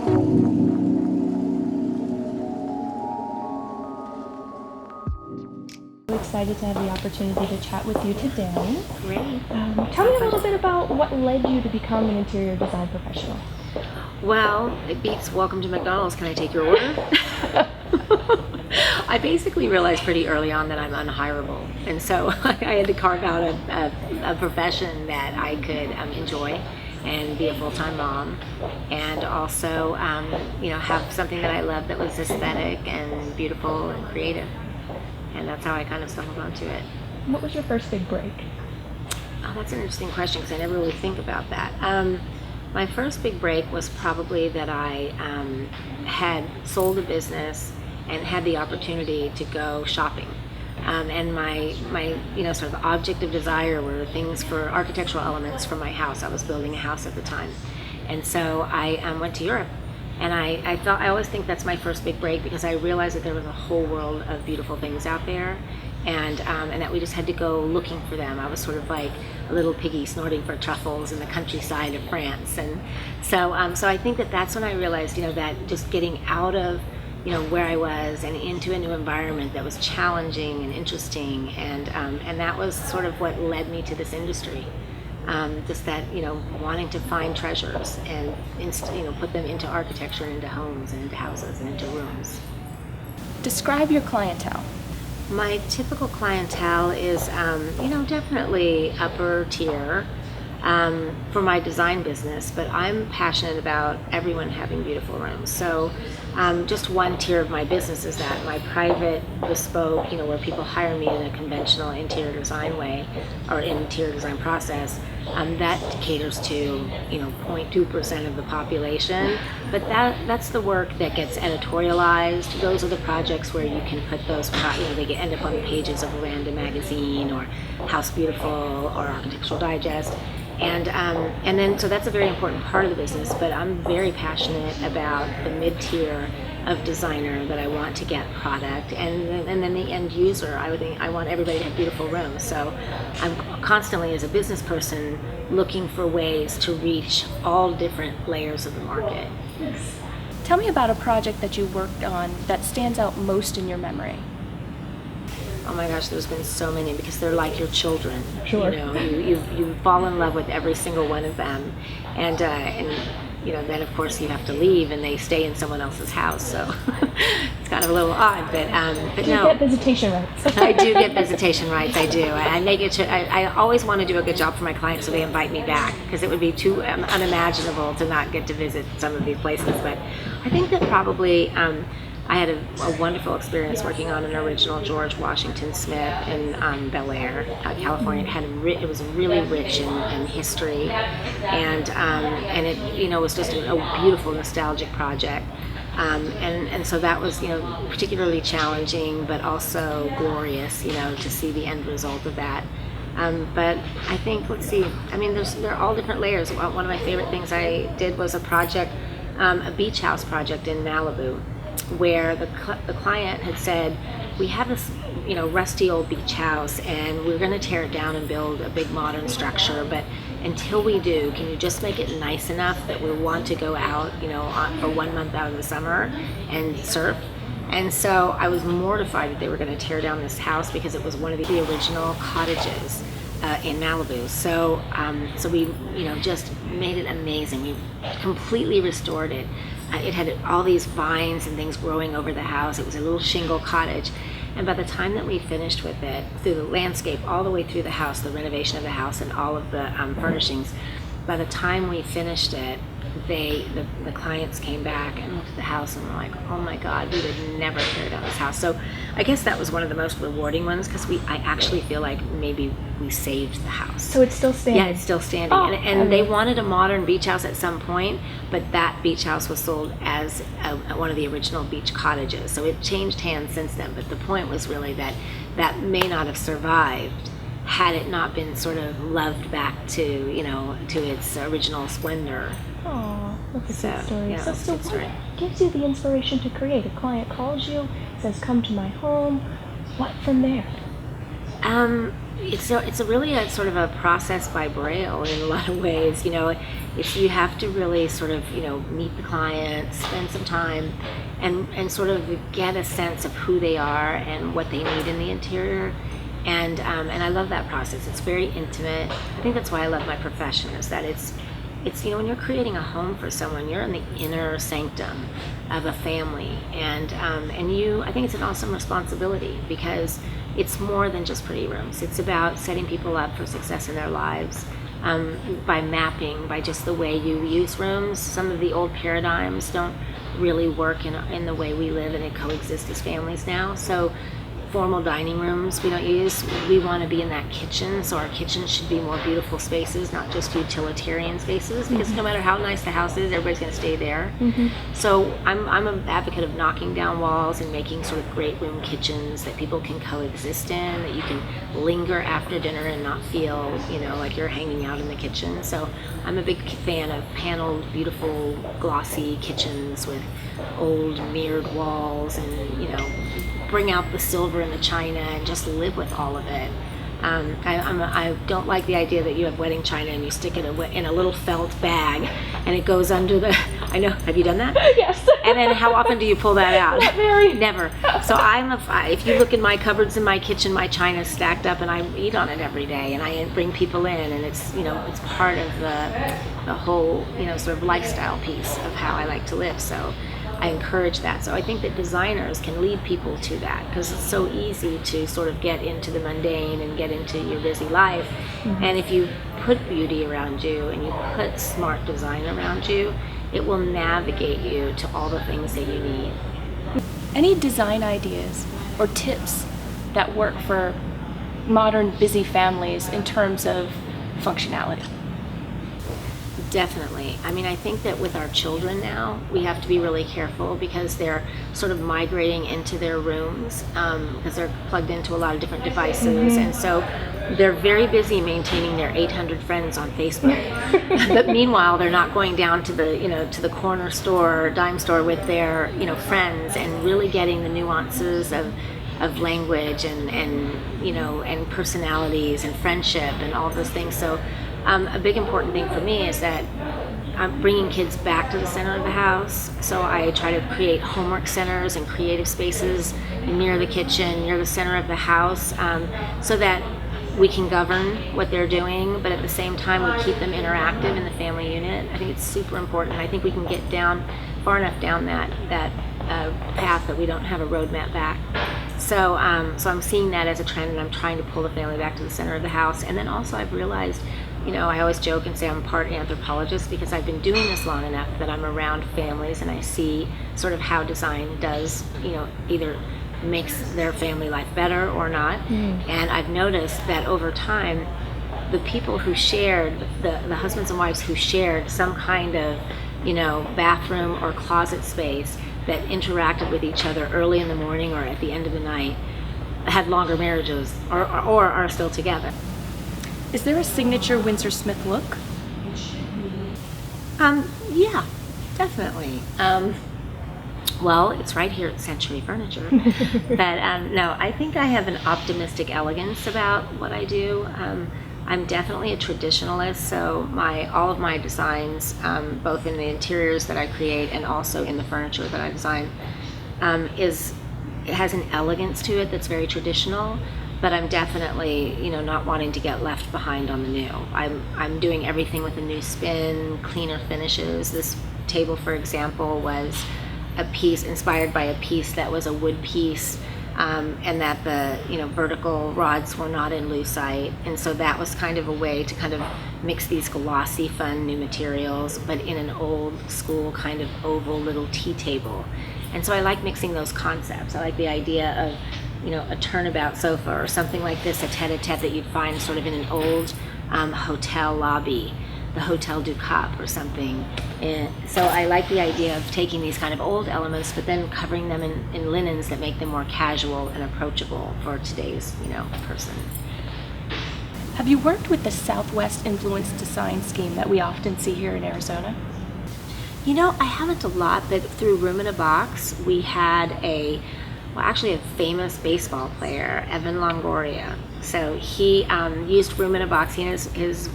Excited to have the opportunity to chat with you today. Great. Tell me a little bit about what led you to become an interior design professional. Well, it beats welcome to McDonald's. Can I take your order? I basically realized pretty early on that I'm unhireable, and so I had to carve out a profession that I could enjoy and be a full-time mom, and also have something that I love that was aesthetic and beautiful and creative. And that's how I kind of stumbled onto it. What was your first big break? Oh, that's an interesting question because I never really think about that. My first big break was probably that I had sold a business and had the opportunity to go shopping. And my sort of object of desire were things for architectural elements for my house. I was building a house at the time. And so I went to Europe. And I always think that's my first big break because I realized that there was a whole world of beautiful things out there, and that we just had to go looking for them. I was sort of like a little piggy snorting for truffles in the countryside of France, and so I think that's when I realized that just getting out of where I was and into a new environment that was challenging and interesting, and that was sort of what led me to this industry. Just that wanting to find treasures and put them into architecture, into homes and into houses and into rooms. Describe your clientele. My typical clientele is definitely upper tier for my design business, but I'm passionate about everyone having beautiful rooms. So just one tier of my business is that my private bespoke, where people hire me in a conventional interior design way or interior design process. That caters to 0.2% of the population, but that's the work that gets editorialized. Those are the projects where you can put those they end up on the pages of a random magazine or House Beautiful or Architectural Digest. And then so that's a very important part of the business, but I'm very passionate about the mid-tier of designer that I want to get product, and then the end user. I want everybody to have beautiful rooms. So I'm constantly, as a business person, looking for ways to reach all different layers of the market. Tell me about a project that you worked on that stands out most in your memory. Oh my gosh, there's been so many because they're like your children. Sure. You fall in love with every single one of them, and then of course you have to leave and they stay in someone else's house. So it's kind of a little odd, but Do you get visitation rights? I do get visitation rights. I do. I make it. I always want to do a good job for my clients, so they invite me back because it would be too unimaginable to not get to visit some of these places. But I think that probably. I had a wonderful experience working on an original George Washington Smith in Bel Air, California. It was really rich in history, and it was just a beautiful nostalgic project, and so that was particularly challenging, but also glorious to see the end result of that. But I think there are all different layers. One of my favorite things I did was a project, a beach house project in Malibu, where the client had said, we have this rusty old beach house and we're going to tear it down and build a big modern structure, but until we do, can you just make it nice enough that we want to go out for 1 month out of the summer and surf? And so I was mortified that they were going to tear down this house because it was one of the original cottages in Malibu. So we just made it amazing. We completely restored it. It had all these vines and things growing over the house. It was a little shingle cottage. And by the time that we finished with it, through the landscape, all the way through the house, the renovation of the house and all of the furnishings, by the time we finished it, the clients came back and looked at the house and were like, oh my God, we would never tear down this house. So I guess that was one of the most rewarding ones because I actually feel like maybe we saved the house. So it's still standing? Yeah, it's still standing. Oh, and they wanted a modern beach house at some point, but that beach house was sold as one of the original beach cottages. So it changed hands since then, but the point was really that may not have survived had it not been sort of loved back to its original splendor. Oh, that's a good story. Yeah, So what gives you the inspiration to create? A client calls you, says, come to my home. What from there? it's a really a sort of a process by braille in a lot of ways. It's you have to really sort of meet the client, spend some time, and sort of get a sense of who they are and what they need in the interior. And I love that process. It's very intimate. I think that's why I love my profession, is that it's when you're creating a home for someone, you're in the inner sanctum of a family, and I think it's an awesome responsibility, because it's more than just pretty rooms. It's about setting people up for success in their lives, by mapping, by just the way you use rooms. Some of the old paradigms don't really work in the way we live and coexist as families now. So formal dining rooms we don't use. We want to be in that kitchen, so our kitchen should be more beautiful spaces, not just utilitarian spaces, because no matter how nice the house is, everybody's going to stay there. So I'm an advocate of knocking down walls and making sort of great room kitchens that people can coexist in, that you can linger after dinner and not feel like you're hanging out in the kitchen. So I'm a big fan of paneled, beautiful, glossy kitchens with old mirrored walls, and bring out the silver and the china and just live with all of it. I don't like the idea that you have wedding china and you stick it in a little felt bag and it goes under the. I know. Have you done that? Yes. And then how often do you pull that out? Not very. Never. So if you look in my cupboards in my kitchen, my china's stacked up and I eat on it every day, and I bring people in, and it's it's part of the whole sort of lifestyle piece of how I like to live. So I encourage that. So I think that designers can lead people to that, because it's so easy to sort of get into the mundane and get into your busy life. And if you put beauty around you and you put smart design around you, it will navigate you to all the things that you need. Any design ideas or tips that work for modern busy families in terms of functionality? Definitely. I mean, I think that with our children now, we have to be really careful, because they're sort of migrating into their rooms, because they're plugged into a lot of different devices. And so they're very busy maintaining their 800 friends on Facebook. But meanwhile, they're not going down to the corner store or dime store with their, friends, and really getting the nuances of language and personalities and friendship and all those things. So a big important thing for me is that I'm bringing kids back to the center of the house. So I try to create homework centers and creative spaces near the kitchen, near the center of the house, so that we can govern what they're doing, but at the same time we keep them interactive in the family unit. I think it's super important. I think we can get far enough down that path that we don't have a roadmap back. So I'm seeing that as a trend, and I'm trying to pull the family back to the center of the house. And then also I've realized, I always joke and say I'm part anthropologist, because I've been doing this long enough that I'm around families and I see sort of how design does, either makes their family life better or not. And I've noticed that over time, the people who shared, the husbands and wives who shared some kind of, bathroom or closet space that interacted with each other early in the morning or at the end of the night, had longer marriages or are still together. Is there a signature Windsor Smith look? Yeah, definitely. Well, it's right here at Century Furniture. But no, I think I have an optimistic elegance about what I do. I'm definitely a traditionalist, so all of my designs, both in the interiors that I create and also in the furniture that I design, it has an elegance to it that's very traditional. But I'm definitely, not wanting to get left behind on the new. I'm doing everything with a new spin, cleaner finishes. This table, for example, was a piece inspired by a piece that was a wood piece, and that the vertical rods were not in lucite, and so that was kind of a way to kind of mix these glossy, fun new materials, but in an old school kind of oval little tea table. And so I like mixing those concepts. I like the idea of a turnabout sofa or something like this, a tete-a-tete that you'd find sort of in an old hotel lobby, the Hotel du Cap or something. And so I like the idea of taking these kind of old elements, but then covering them in linens that make them more casual and approachable for today's, person. Have you worked with the Southwest influenced design scheme that we often see here in Arizona? I haven't a lot, but through Room in a Box, we had a famous baseball player, Evan Longoria, So he used Room in a Box. He and his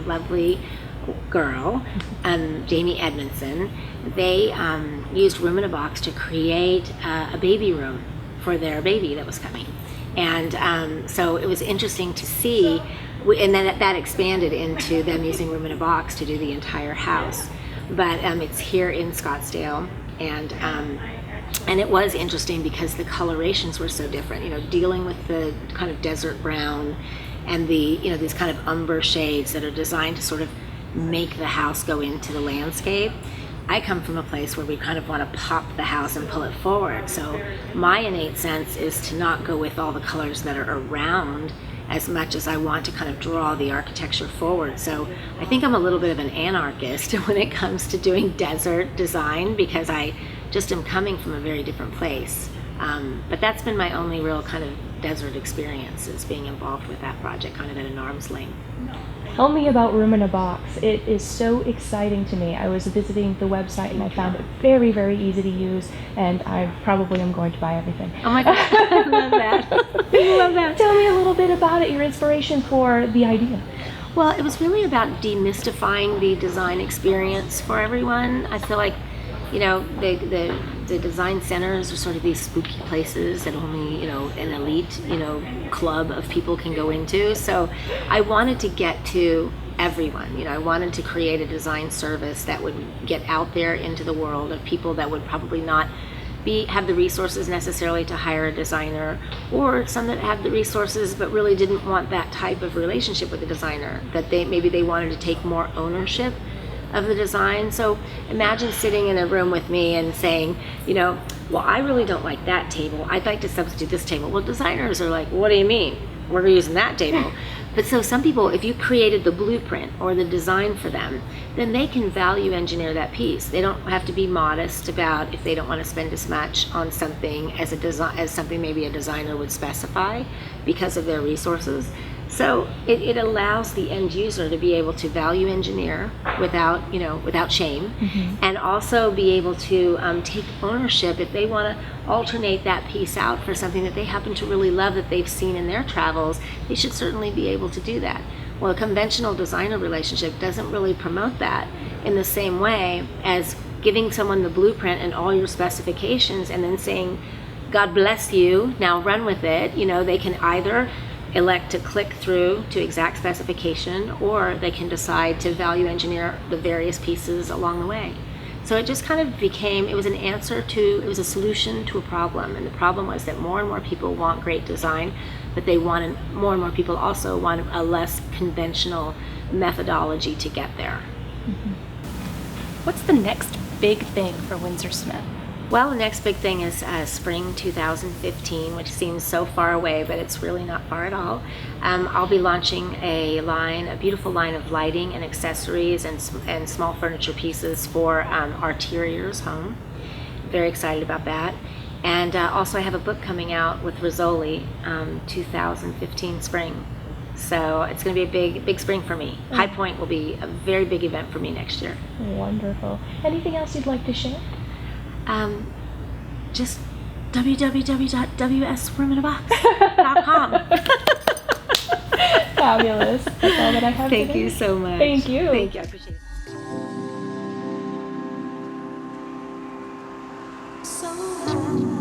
lovely girl, Jamie Edmondson, they used Room in a Box to create a baby room for their baby that was coming. And so it was interesting to see, and then that expanded into them using Room in a Box to do the entire house. But it's here in Scottsdale, and it was interesting because the colorations were so different, you know, dealing with the kind of desert brown and the, you know, these kind of umber shades that are designed to sort of make the house go into the landscape. I come from a place where we kind of want to pop the house and pull it forward. So my innate sense is to not go with all the colors that are around as much as I want to kind of draw the architecture forward. So I think I'm a little bit of an anarchist when it comes to doing desert design, because I just am coming from a very different place. But that's been my only real kind of desert experience, is being involved with that project kind of at an arm's length. Tell me about Room in a Box. It is so exciting to me. I was visiting the website and I found it very, very easy to use, and I probably am going to buy everything. Oh my God, I love that. I love that. Tell me a little bit about it, your inspiration for the idea. Well, it was really about demystifying the design experience for everyone. I feel like, you know, the design centers are sort of these spooky places that only, you know, an elite, you know, club of people can go into. So I wanted to get to everyone. You know, I wanted to create a design service that would get out there into the world of people that would probably not have the resources necessarily to hire a designer, or some that have the resources but really didn't want that type of relationship with a designer, that maybe they wanted to take more ownership of the design. So imagine sitting in a room with me and saying, you know, well, I really don't like that table, I'd like to substitute this table. Well, designers are like, what do you mean? We're using that table. But so some people, if you created the blueprint or the design for them, then they can value engineer that piece. They don't have to be modest about if they don't want to spend as much on something as something maybe a designer would specify because of their resources. So it allows the end user to be able to value engineer without shame, and also be able to take ownership if they want to alternate that piece out for something that they happen to really love that they've seen in their travels. They should certainly be able to do that. Well, a conventional designer relationship doesn't really promote that in the same way as giving someone the blueprint and all your specifications and then saying, God bless you, now run with it. You know, they can either elect to click through to exact specification, or they can decide to value engineer the various pieces along the way. So it just kind of became, it was a solution to a problem. And the problem was that more and more people want great design, but more and more people also want a less conventional methodology to get there. What's the next big thing for Windsor Smith? Well, the next big thing is spring 2015, which seems so far away, but it's really not far at all. I'll be launching a beautiful line of lighting and accessories and small furniture pieces for our Terriers home. Very excited about that. And also I have a book coming out with Rizzoli, 2015 spring. So it's going to be a big spring for me. High Point will be a very big event for me next year. Wonderful. Anything else you'd like to share? Just www.wsroominabox.com. Fabulous. That's all that I have Thank today. you so much. Thank you. Thank you. I appreciate it. So high.